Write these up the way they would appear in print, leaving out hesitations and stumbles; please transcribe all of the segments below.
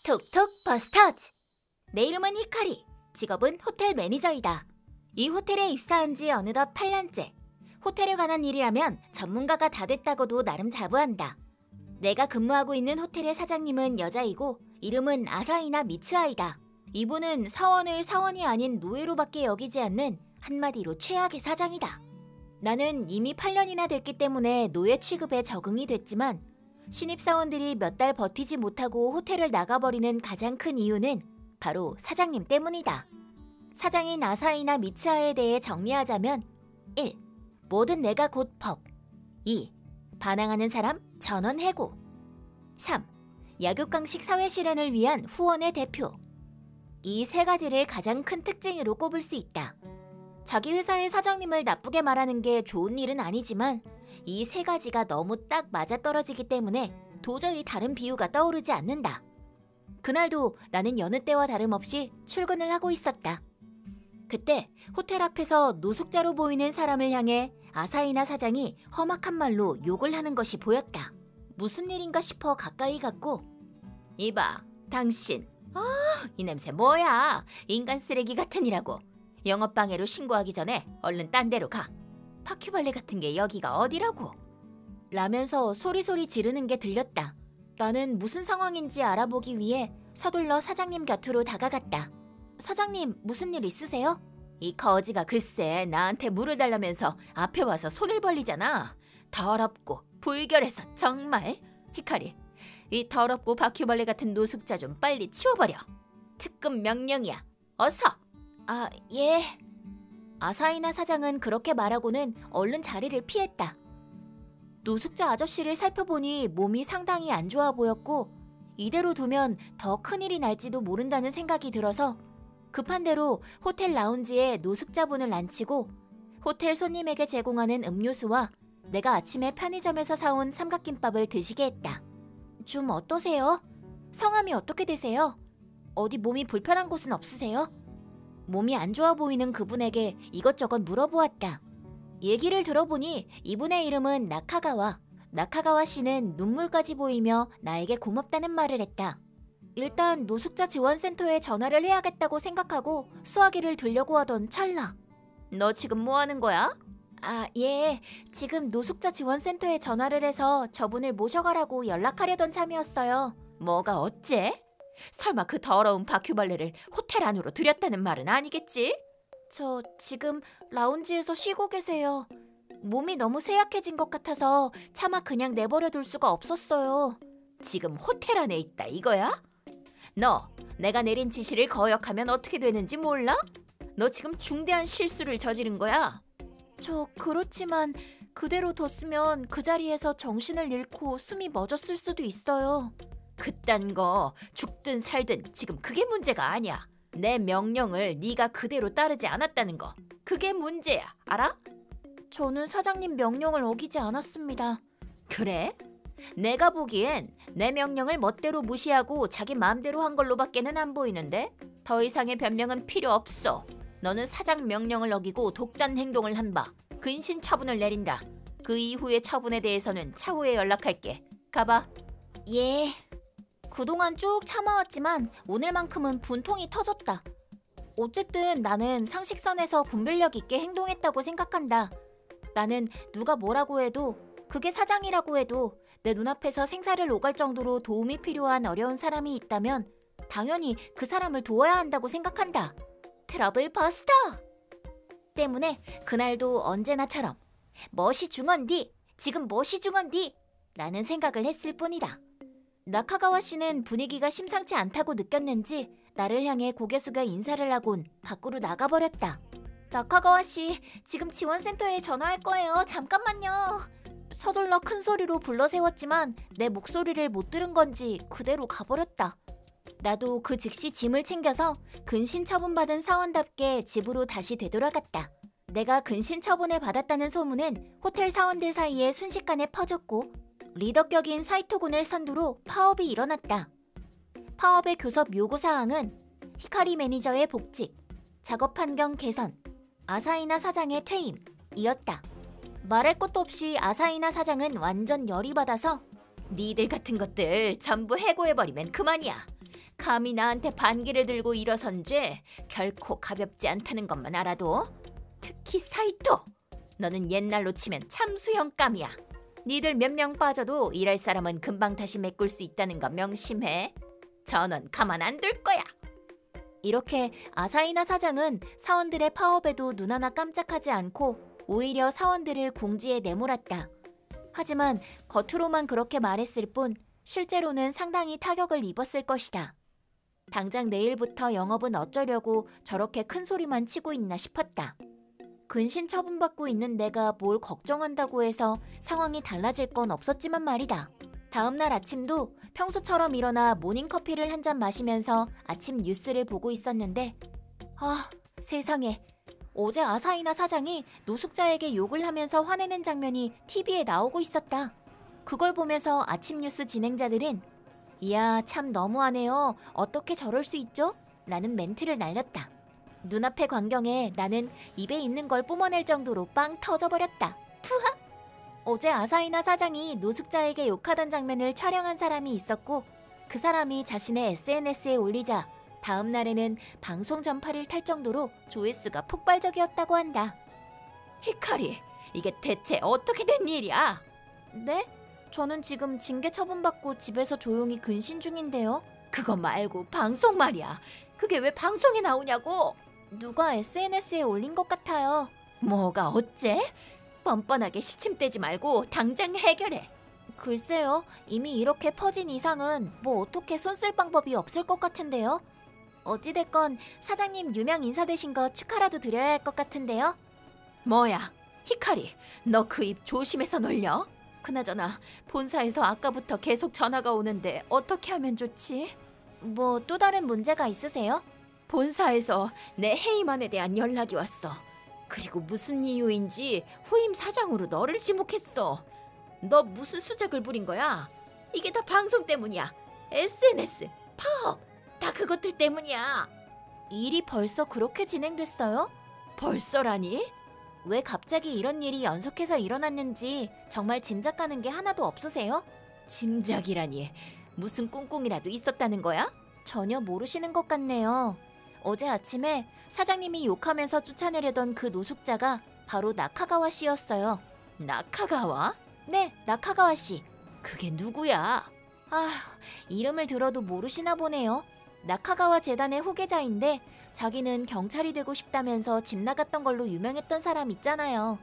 톡톡 버스터즈. 내 이름은 히카리. 직업은 호텔 매니저이다. 이 호텔에 입사한 지 어느덧 8년째. 호텔에 관한 일이라면 전문가가 다 됐다고도 나름 자부한다. 내가 근무하고 있는 호텔의 사장님은 여자이고 이름은 아사히나 미츠아이다. 이분은 사원을 사원이 아닌 노예로밖에 여기지 않는 한마디로 최악의 사장이다. 나는 이미 8년이나 됐기 때문에 노예 취급에 적응이 됐지만 신입사원들이 몇 달 버티지 못하고 호텔을 나가버리는 가장 큰 이유는 바로 사장님 때문이다. 사장인 아사히나 미츠아에 대해 정리하자면 1. 뭐든 내가 곧 법. 2. 반항하는 사람 전원 해고. 3. 약육강식 사회 실현을 위한 후원의 대표. 이 세 가지를 가장 큰 특징으로 꼽을 수 있다. 자기 회사의 사장님을 나쁘게 말하는 게 좋은 일은 아니지만 이 세 가지가 너무 딱 맞아떨어지기 때문에 도저히 다른 비유가 떠오르지 않는다. 그날도 나는 여느 때와 다름없이 출근을 하고 있었다. 그때 호텔 앞에서 노숙자로 보이는 사람을 향해 아사히나 사장이 험악한 말로 욕을 하는 것이 보였다. 무슨 일인가 싶어 가까이 갔고, 이봐, 당신. 이 냄새 뭐야? 인간 쓰레기 같으니라고. 영업방해로 신고하기 전에 얼른 딴 데로 가. 바퀴벌레 같은 게 여기가 어디라고? 라면서 소리소리 지르는 게 들렸다. 나는 무슨 상황인지 알아보기 위해 서둘러 사장님 곁으로 다가갔다. 사장님, 무슨 일 있으세요? 이 거지가 글쎄 나한테 물을 달라면서 앞에 와서 손을 벌리잖아. 더럽고 불결해서 정말. 히카리, 이 더럽고 바퀴벌레 같은 노숙자 좀 빨리 치워버려. 특급 명령이야. 어서. 아, 예. 아사히나 사장은 그렇게 말하고는 얼른 자리를 피했다. 노숙자 아저씨를 살펴보니 몸이 상당히 안 좋아 보였고 이대로 두면 더 큰일이 날지도 모른다는 생각이 들어서 급한 대로 호텔 라운지에 노숙자분을 앉히고 호텔 손님에게 제공하는 음료수와 내가 아침에 편의점에서 사온 삼각김밥을 드시게 했다. 좀 어떠세요? 성함이 어떻게 되세요? 어디 몸이 불편한 곳은 없으세요? 몸이 안 좋아 보이는 그분에게 이것저것 물어보았다. 얘기를 들어보니 이분의 이름은 나카가와. 나카가와 씨는 눈물까지 보이며 나에게 고맙다는 말을 했다. 일단 노숙자 지원센터에 전화를 해야겠다고 생각하고 수화기를 들려고 하던 찰나. 너 지금 뭐 하는 거야? 아, 예. 지금 노숙자 지원센터에 전화를 해서 저분을 모셔가라고 연락하려던 참이었어요. 뭐가 어째? 설마 그 더러운 바퀴벌레를 호텔 안으로 들였다는 말은 아니겠지? 저 지금 라운지에서 쉬고 계세요. 몸이 너무 쇠약해진 것 같아서 차마 그냥 내버려둘 수가 없었어요. 지금 호텔 안에 있다 이거야? 너 내가 내린 지시를 거역하면 어떻게 되는지 몰라? 너 지금 중대한 실수를 저지른 거야. 저 그렇지만 그대로 뒀으면 그 자리에서 정신을 잃고 숨이 멎었을 수도 있어요. 그딴 거 죽든 살든 지금 그게 문제가 아니야. 내 명령을 네가 그대로 따르지 않았다는 거. 그게 문제야. 알아? 저는 사장님 명령을 어기지 않았습니다. 그래? 내가 보기엔 내 명령을 멋대로 무시하고 자기 마음대로 한 걸로밖에는 안 보이는데? 더 이상의 변명은 필요 없어. 너는 사장 명령을 어기고 독단 행동을 한 바 근신 처분을 내린다. 그 이후의 처분에 대해서는 차후에 연락할게. 가봐. 예. 그동안 쭉 참아왔지만 오늘만큼은 분통이 터졌다. 어쨌든 나는 상식선에서 분별력 있게 행동했다고 생각한다. 나는 누가 뭐라고 해도, 그게 사장이라고 해도 내 눈앞에서 생사를 오갈 정도로 도움이 필요한 어려운 사람이 있다면 당연히 그 사람을 도와야 한다고 생각한다. 트러블 버스터! 때문에 그날도 언제나처럼 멋이 중헌디, 지금 멋이 중헌디 라는 생각을 했을 뿐이다. 나카가와 씨는 분위기가 심상치 않다고 느꼈는지 나를 향해 고개 숙여 인사를 하곤 밖으로 나가버렸다. 나카가와 씨, 지금 지원센터에 전화할 거예요. 잠깐만요. 서둘러 큰 소리로 불러세웠지만 내 목소리를 못 들은 건지 그대로 가버렸다. 나도 그 즉시 짐을 챙겨서 근신 처분받은 사원답게 집으로 다시 되돌아갔다. 내가 근신 처분을 받았다는 소문은 호텔 사원들 사이에 순식간에 퍼졌고 리더격인 사이토군을 선두로 파업이 일어났다. 파업의 교섭 요구사항은 히카리 매니저의 복직, 작업 환경 개선, 아사히나 사장의 퇴임이었다. 말할 것도 없이 아사히나 사장은 완전 열이 받아서 니들 같은 것들 전부 해고해버리면 그만이야. 감히 나한테 반기를 들고 일어선 죄 결코 가볍지 않다는 것만 알아도. 특히 사이토, 너는 옛날로 치면 참수형감이야. 니들 몇 명 빠져도 일할 사람은 금방 다시 메꿀 수 있다는 거 명심해. 전원 가만 안 둘 거야. 이렇게 아사히나 사장은 사원들의 파업에도 눈 하나 깜짝하지 않고 오히려 사원들을 궁지에 내몰았다. 하지만 겉으로만 그렇게 말했을 뿐 실제로는 상당히 타격을 입었을 것이다. 당장 내일부터 영업은 어쩌려고 저렇게 큰 소리만 치고 있나 싶었다. 근신 처분받고 있는 내가 뭘 걱정한다고 해서 상황이 달라질 건 없었지만 말이다. 다음 날 아침도 평소처럼 일어나 모닝커피를 한 잔 마시면서 아침 뉴스를 보고 있었는데, 아, 세상에. 어제 아사히나 사장이 노숙자에게 욕을 하면서 화내는 장면이 TV에 나오고 있었다. 그걸 보면서 아침 뉴스 진행자들은 이야, 참 너무하네요. 어떻게 저럴 수 있죠? 라는 멘트를 날렸다. 눈앞의 광경에 나는 입에 있는 걸 뿜어낼 정도로 빵 터져버렸다. 푸하! 어제 아사히나 사장이 노숙자에게 욕하던 장면을 촬영한 사람이 있었고 그 사람이 자신의 SNS에 올리자 다음 날에는 방송 전파를 탈 정도로 조회수가 폭발적이었다고 한다. 히카리, 이게 대체 어떻게 된 일이야? 네? 저는 지금 징계 처분받고 집에서 조용히 근신 중인데요. 그거 말고 방송 말이야. 그게 왜 방송에 나오냐고? 누가 SNS에 올린 것 같아요. 뭐가 어째? 뻔뻔하게 시침대지 말고 당장 해결해. 글쎄요. 이미 이렇게 퍼진 이상은 뭐 어떻게 손 쓸 방법이 없을 것 같은데요. 어찌됐건 사장님 유명 인사 되신 거 축하라도 드려야 할 것 같은데요. 뭐야, 히카리, 너 그 입 조심해서 놀려. 그나저나 본사에서 아까부터 계속 전화가 오는데 어떻게 하면 좋지? 뭐 또 다른 문제가 있으세요? 본사에서 내 해임안에 대한 연락이 왔어. 그리고 무슨 이유인지 후임 사장으로 너를 지목했어. 너 무슨 수작을 부린 거야? 이게 다 방송 때문이야. SNS, 파업, 다 그것들 때문이야. 일이 벌써 그렇게 진행됐어요? 벌써라니? 왜 갑자기 이런 일이 연속해서 일어났는지 정말 짐작가는 게 하나도 없으세요? 짐작이라니, 무슨 꿍꿍이라도 있었다는 거야? 전혀 모르시는 것 같네요. 어제 아침에 사장님이 욕하면서 쫓아내려던 그 노숙자가 바로 나카가와 씨였어요. 나카가와? 네, 나카가와 씨. 그게 누구야? 아, 이름을 들어도 모르시나 보네요. 나카가와 재단의 후계자인데 자기는 경찰이 되고 싶다면서 집 나갔던 걸로 유명했던 사람 있잖아요.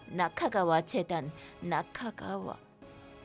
나카가와 재단, 나카가와.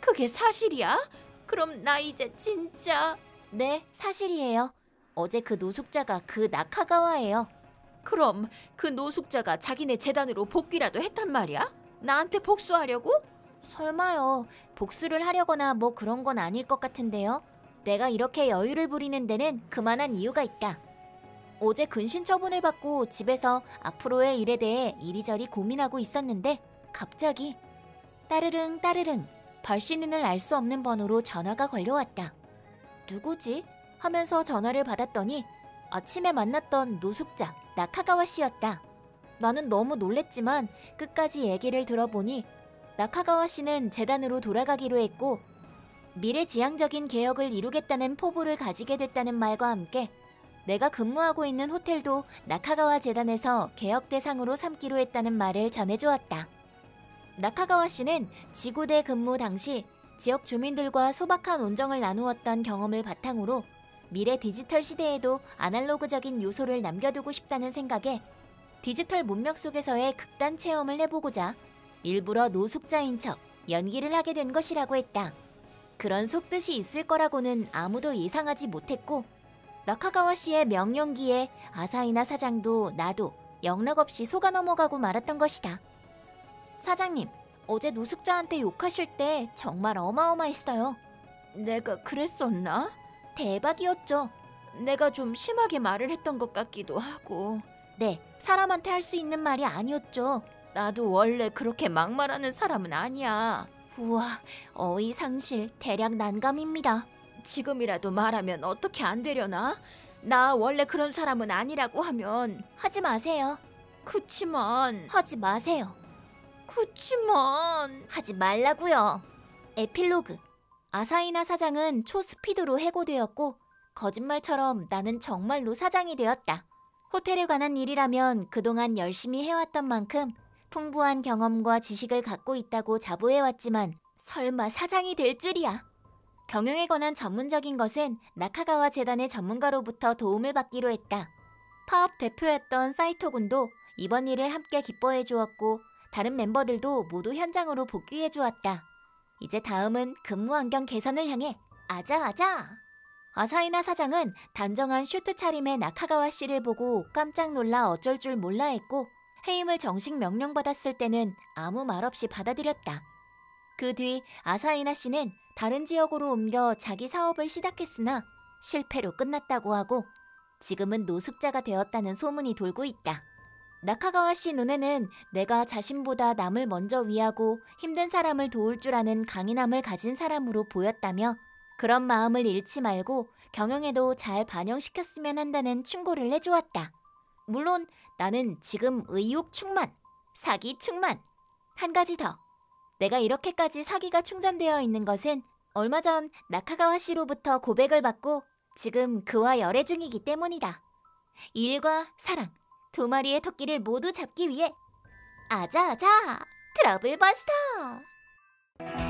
그게 사실이야? 그럼 나 이제 진짜... 네, 사실이에요. 어제 그 노숙자가 그 나카가와예요. 그럼 그 노숙자가 자기네 재단으로 복귀라도 했단 말이야? 나한테 복수하려고? 설마요. 복수를 하려거나 뭐 그런 건 아닐 것 같은데요. 내가 이렇게 여유를 부리는 데는 그만한 이유가 있다. 어제 근신 처분을 받고 집에서 앞으로의 일에 대해 이리저리 고민하고 있었는데 갑자기 따르릉 따르릉 발신인을 알 수 없는 번호로 전화가 걸려왔다. 누구지? 하면서 전화를 받았더니 아침에 만났던 노숙자 나카가와 씨였다. 나는 너무 놀랬지만 끝까지 얘기를 들어보니 나카가와 씨는 재단으로 돌아가기로 했고 미래지향적인 개혁을 이루겠다는 포부를 가지게 됐다는 말과 함께 내가 근무하고 있는 호텔도 나카가와 재단에서 개혁 대상으로 삼기로 했다는 말을 전해주었다. 나카가와 씨는 지구대 근무 당시 지역 주민들과 소박한 온정을 나누었던 경험을 바탕으로 미래 디지털 시대에도 아날로그적인 요소를 남겨두고 싶다는 생각에 디지털 문명 속에서의 극단 체험을 해보고자 일부러 노숙자인 척 연기를 하게 된 것이라고 했다. 그런 속뜻이 있을 거라고는 아무도 예상하지 못했고 나카가와 씨의 명령기에 아사히나 사장도 나도 영락없이 속아 넘어가고 말았던 것이다. 사장님, 어제 노숙자한테 욕하실 때 정말 어마어마했어요. 내가 그랬었나? 대박이었죠. 내가 좀 심하게 말을 했던 것 같기도 하고. 네, 사람한테 할 수 있는 말이 아니었죠. 나도 원래 그렇게 막말하는 사람은 아니야. 우와, 어이상실 대략 난감입니다. 지금이라도 말하면 어떻게 안 되려나? 나 원래 그런 사람은 아니라고 하면 하지 마세요. 그치만 하지 마세요. 그치만 하지 말라고요. 에필로그. 아사히나 사장은 초스피드로 해고되었고 거짓말처럼 나는 정말로 사장이 되었다. 호텔에 관한 일이라면 그동안 열심히 해왔던 만큼 풍부한 경험과 지식을 갖고 있다고 자부해왔지만 설마 사장이 될 줄이야. 경영에 관한 전문적인 것은 나카가와 재단의 전문가로부터 도움을 받기로 했다. 파업 대표였던 사이토 군도 이번 일을 함께 기뻐해 주었고 다른 멤버들도 모두 현장으로 복귀해 주었다. 이제 다음은 근무 환경 개선을 향해 아자아자! 아사히나 사장은 단정한 슈트 차림의 나카가와 씨를 보고 깜짝 놀라 어쩔 줄 몰라 했고 해임을 정식 명령받았을 때는 아무 말 없이 받아들였다. 그 뒤 아사히나 씨는 다른 지역으로 옮겨 자기 사업을 시작했으나 실패로 끝났다고 하고 지금은 노숙자가 되었다는 소문이 돌고 있다. 나카가와 씨 눈에는 내가 자신보다 남을 먼저 위하고 힘든 사람을 도울 줄 아는 강인함을 가진 사람으로 보였다며 그런 마음을 잃지 말고 경영에도 잘 반영시켰으면 한다는 충고를 해주었다. 물론 나는 지금 의욕 충만, 사기 충만. 한 가지 더. 내가 이렇게까지 사기가 충전되어 있는 것은 얼마 전 나카가와 씨로부터 고백을 받고 지금 그와 열애 중이기 때문이다. 일과 사랑, 두 마리의 토끼를 모두 잡기 위해 아자아자 트러블 버스터!